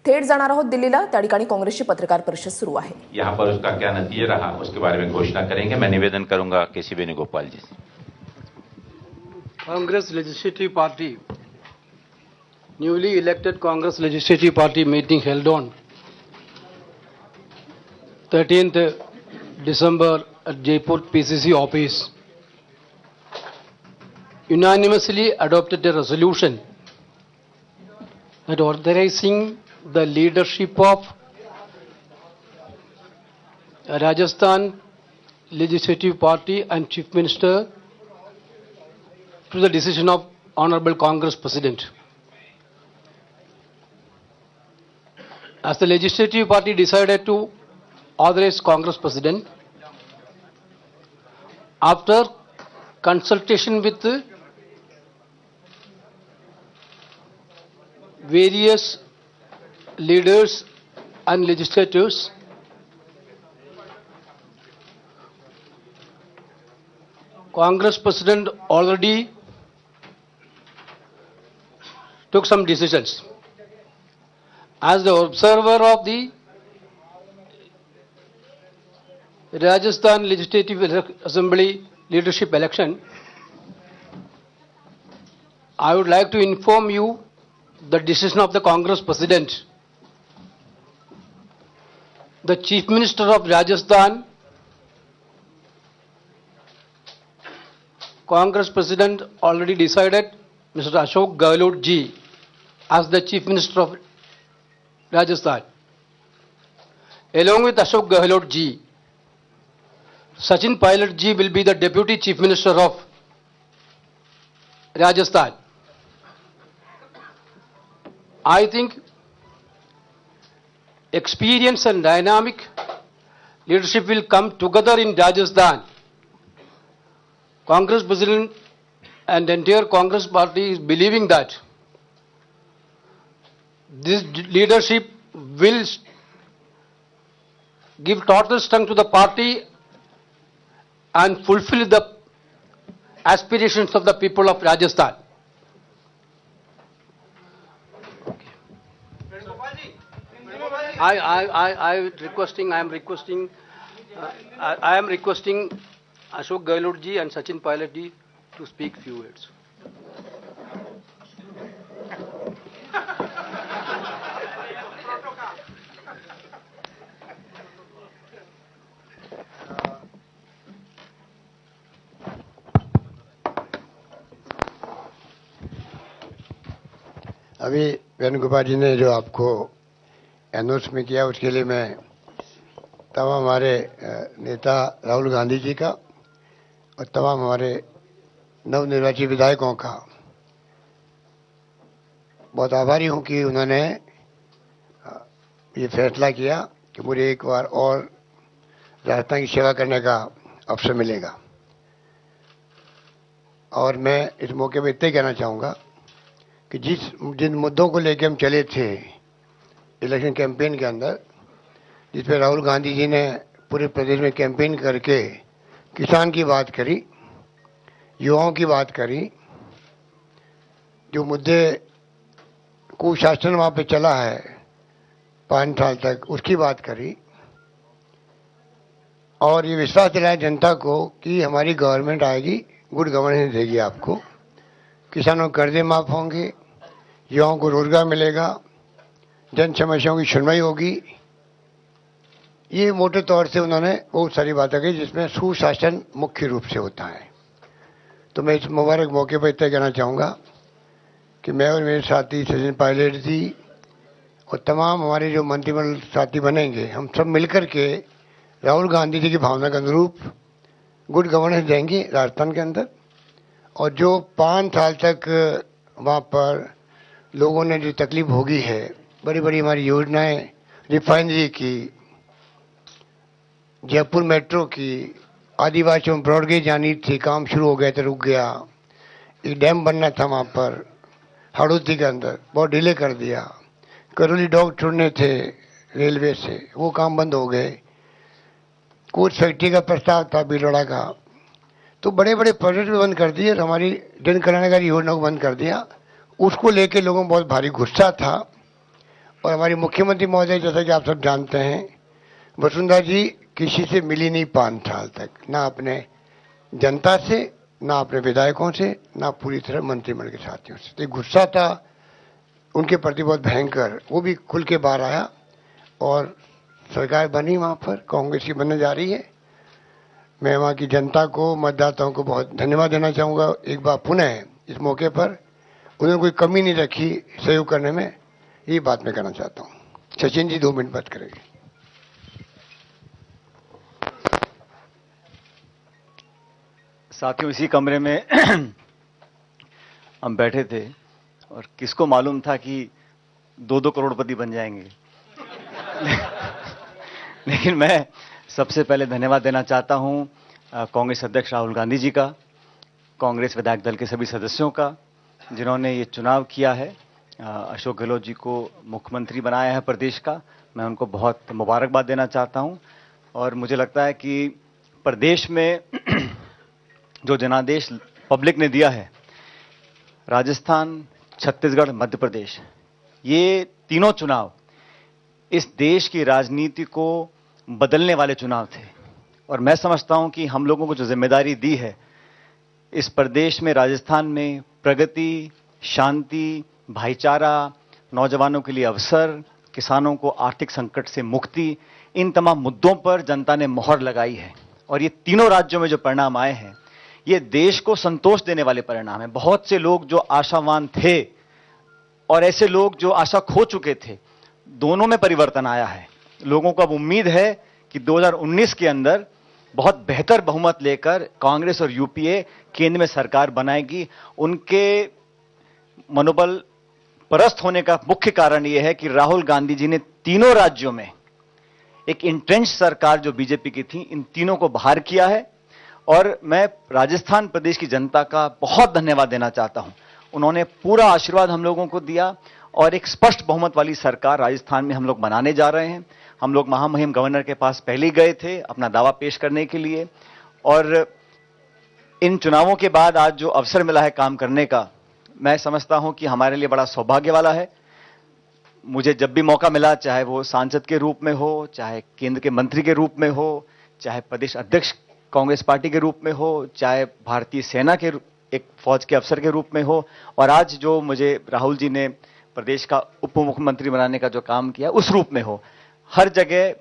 थेट जाणार आहोत दिल्लीला। त्या ठिकाणी काँग्रेसची पत्रकार परिषद सुरू आहे। यहाँ पर उसका क्या नतीजा रहा उसके बारे में घोषणा करेंगे। मैं निवेदन करूंगा केसी वेणुगोपाल जी से। Congress Legislative Party, newly elected Congress Legislative Party meeting held on 13th December at Jaipur PCC office unanimously adopted a resolution that authorizing the leadership of Rajasthan Legislative Party and Chief Minister to the decision of Honorable Congress President. As the Legislative Party decided to authorize Congress President, after consultation with various leaders and legislators, Congress President already took some decisions. As the observer of the Rajasthan Legislative Assembly leadership election, I would like to inform you the decision of the Congress President. The Chief Minister of Rajasthan, Congress President already decided Mr. Ashok Gehlot ji as the Chief Minister of Rajasthan. Along with Ashok Gehlot ji, Sachin Pilot ji will be the Deputy Chief Minister of Rajasthan. I think experience and dynamic leadership will come together in Rajasthan. Congress President and entire Congress party is believing that this leadership will give total strength to the party and fulfill the aspirations of the people of Rajasthan. I am requesting Ashok Gehlot ji and Sachin Pilot ji to speak few words. अभी वेणुगोपाल जी ने जो आपको announce में किया उसके लिए मैं तमाम हमारे नेता राहुल गांधी जी का और तमाम हमारे नवनिर्वाचित विधायकों का बहुत आभारी हूं कि उन्होंने ये फैसला किया कि मुझे एक बार और राजस्थान की सेवा करने का अवसर मिलेगा। और मैं इस मौके पर इतना ही कहना चाहूँगा कि जिन मुद्दों को लेकर हम चले थे इलेक्शन कैंपेन के अंदर, जिस पे राहुल गांधी जी ने पूरे प्रदेश में कैंपेन करके किसान की बात करी, युवाओं की बात करी, जो मुद्दे कुशासन वहाँ पे चला है 5 साल तक उसकी बात करी, और ये विश्वास दिलाया जनता को कि हमारी गवर्नमेंट आएगी, गुड गवर्नेंस देगी आपको, किसानों के कर्जे माफ होंगे, युवाओं को रोजगार मिलेगा, जन समस्याओं की सुनवाई होगी। ये मोटे तौर से उन्होंने बहुत सारी बातें कही जिसमें सुशासन मुख्य रूप से होता है। तो मैं इस मुबारक मौके पर इतना कहना चाहूँगा कि मैं और मेरे साथी सचिन पायलट जी और तमाम हमारे जो मंत्रिमंडल साथी बनेंगे, हम सब मिलकर के राहुल गांधी जी की भावना के अनुरूप गुड गवर्नेंस देंगे राजस्थान के अंदर। और जो 5 साल तक वहाँ पर लोगों ने जो तकलीफ भोगी है, बड़ी बड़ी हमारी योजनाएं, रिफाइनरी की, जयपुर मेट्रो की, आदिवासियों में ब्रॉडगेज जानी थी, काम शुरू हो गया तो रुक गया, एक डैम बनना था वहाँ पर हड़ौती के अंदर, बहुत डिले कर दिया, करौली डॉग छोड़ने थे रेलवे से, वो काम बंद हो गए, कोच फैक्ट्री का प्रस्ताव था भीलवाड़ा का, तो बड़े बड़े प्रोजेक्ट भी बंद कर दिए और हमारी जन कल्याणकारी योजना को बंद कर दिया। उसको लेके लोगों को बहुत भारी गुस्सा था और हमारी मुख्यमंत्री महोदय, जैसा कि आप सब जानते हैं, वसुंधरा जी किसी से मिली नहीं 5 साल तक, ना अपने जनता से, ना अपने विधायकों से, ना पूरी तरह मंत्रिमंडल के साथियों से। तो गुस्सा था उनके प्रति बहुत भयंकर, वो भी खुल के बाहर आया और सरकार बनी वहाँ पर, कांग्रेस की बनने जा रही है। मैं वहाँ की जनता को, मतदाताओं को बहुत धन्यवाद देना चाहूँगा एक बार पुनः इस मौके पर। उन्होंने कोई कमी नहीं रखी सहयोग करने में, ये बात मैं कहना चाहता हूँ। सचिन जी 2 मिनट बात करेंगे। साथियों, इसी कमरे में हम बैठे थे और किसको मालूम था कि 2-2 करोड़पति बन जाएंगे। लेकिन मैं सबसे पहले धन्यवाद देना चाहता हूं कांग्रेस अध्यक्ष राहुल गांधी जी का, कांग्रेस विधायक दल के सभी सदस्यों का, जिन्होंने ये चुनाव किया है, अशोक गहलोत जी को मुख्यमंत्री बनाया है प्रदेश का। मैं उनको बहुत मुबारकबाद देना चाहता हूं। और मुझे लगता है कि प्रदेश में जो जनादेश पब्लिक ने दिया है, राजस्थान, छत्तीसगढ़, मध्य प्रदेश, ये तीनों चुनाव इस देश की राजनीति को बदलने वाले चुनाव थे। और मैं समझता हूं कि हम लोगों को जो जिम्मेदारी दी है, इस प्रदेश में, राजस्थान में प्रगति, शांति, भाईचारा, नौजवानों के लिए अवसर, किसानों को आर्थिक संकट से मुक्ति, इन तमाम मुद्दों पर जनता ने मोहर लगाई है। और ये तीनों राज्यों में जो परिणाम आए हैं, ये देश को संतोष देने वाले परिणाम हैं। बहुत से लोग जो आशावान थे और ऐसे लोग जो आशा खो चुके थे, दोनों में परिवर्तन आया है। लोगों को अब उम्मीद है कि 2019 के अंदर बहुत बेहतर बहुमत लेकर कांग्रेस और यूपीए केंद्र में सरकार बनाएगी। उनके मनोबल परस्त होने का मुख्य कारण यह है कि राहुल गांधी जी ने तीनों राज्यों में एक इंट्रेंच सरकार जो बीजेपी की थी, इन तीनों को बाहर किया है। और मैं राजस्थान प्रदेश की जनता का बहुत धन्यवाद देना चाहता हूं। उन्होंने पूरा आशीर्वाद हम लोगों को दिया और एक स्पष्ट बहुमत वाली सरकार राजस्थान में हम लोग बनाने जा रहे हैं। हम लोग महामहिम गवर्नर के पास पहले ही गए थे अपना दावा पेश करने के लिए। और इन चुनावों के बाद आज जो अवसर मिला है काम करने का, मैं समझता हूं कि हमारे लिए बड़ा सौभाग्य वाला है। मुझे जब भी मौका मिला, चाहे वो सांसद के रूप में हो, चाहे केंद्र के मंत्री के रूप में हो, चाहे प्रदेश अध्यक्ष कांग्रेस पार्टी के रूप में हो, चाहे भारतीय सेना के एक फौज के अफसर के रूप में हो, और आज जो मुझे राहुल जी ने प्रदेश का उप मुख्यमंत्री बनाने का जो काम किया उस रूप में हो, हर जगह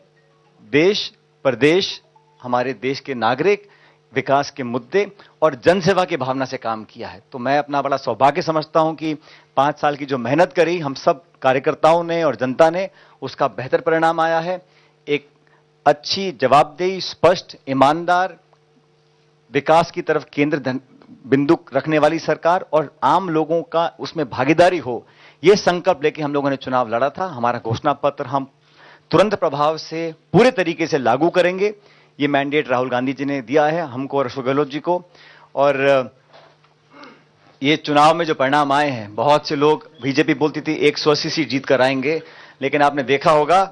देश, प्रदेश, हमारे देश के नागरिक, विकास के मुद्दे और जनसेवा की भावना से काम किया है। तो मैं अपना बड़ा सौभाग्य समझता हूं कि 5 साल की जो मेहनत करी हम सब कार्यकर्ताओं ने और जनता ने, उसका बेहतर परिणाम आया है। एक अच्छी, जवाबदेही, स्पष्ट, ईमानदार, विकास की तरफ केंद्र बिंदु रखने वाली सरकार और आम लोगों का उसमें भागीदारी हो, यह संकल्प लेके हम लोगों ने चुनाव लड़ा था। हमारा घोषणा पत्र हम तुरंत प्रभाव से पूरे तरीके से लागू करेंगे। ये मैंडेट राहुल गांधी जी ने दिया है हमको और अशोक गहलोत जी को। और ये चुनाव में जो परिणाम आए हैं, बहुत से लोग, बीजेपी बोलती थी 180 सीट जीत कर आएंगे, लेकिन आपने देखा होगा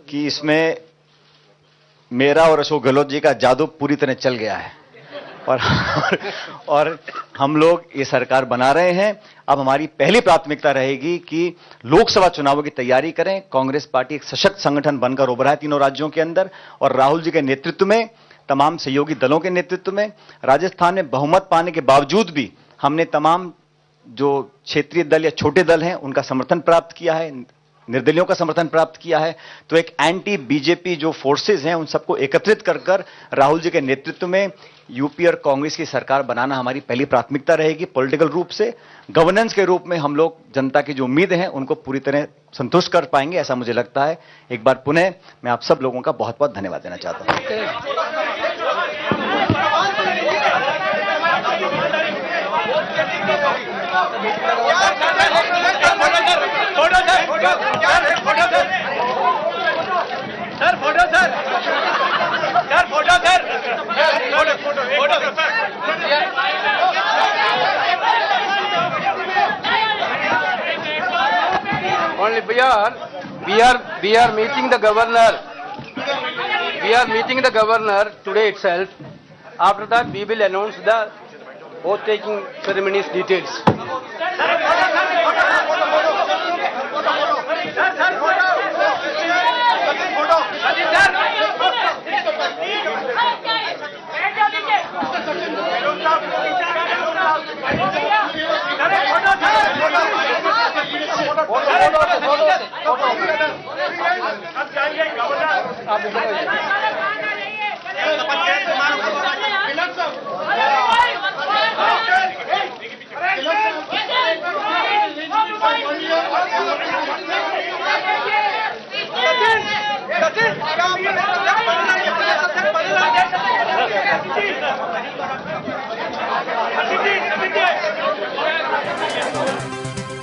कि इसमें मेरा और अशोक गहलोत जी का जादू पूरी तरह चल गया है। और हम लोग ये सरकार बना रहे हैं। अब हमारी पहली प्राथमिकता रहेगी कि लोकसभा चुनावों की तैयारी करें। कांग्रेस पार्टी एक सशक्त संगठन बनकर उभरा है तीनों राज्यों के अंदर, और राहुल जी के नेतृत्व में, तमाम सहयोगी दलों के नेतृत्व में, राजस्थान में बहुमत पाने के बावजूद भी हमने तमाम जो क्षेत्रीय दल या छोटे दल हैं उनका समर्थन प्राप्त किया है, निर्दलियों का समर्थन प्राप्त किया है। तो एक एंटी बीजेपी जो फोर्सेस हैं उन सबको एकत्रित कर राहुल जी के नेतृत्व में यूपी और कांग्रेस की सरकार बनाना हमारी पहली प्राथमिकता रहेगी। पॉलिटिकल रूप से, गवर्नेंस के रूप में हम लोग जनता की जो उम्मीद है उनको पूरी तरह संतुष्ट कर पाएंगे, ऐसा मुझे लगता है। एक बार पुनः मैं आप सब लोगों का बहुत बहुत धन्यवाद देना चाहता हूं। Only we are meeting the governor. We are meeting the governor today itself. After that, we will announce the oath-taking ceremonies details.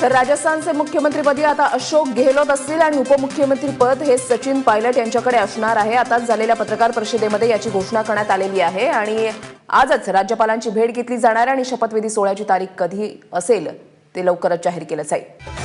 तर राजस्थानचे मुख्यमंत्रीपदी आता अशोक गेहलोत असतील आणि उपमुख्यमंत्री पद हे सचिन पायलट यांच्याकडे असणार आहे. आताच झालेल्या पत्रकार परिषदेमध्ये याची घोषणा करण्यात आलेली आहे आणि आजच राज्यपालांची भेट घेतली जाणार आणि शपथविधी सोहळ्याची तारीख कधी असेल ते लवकरच जाहीर केलं जाईल.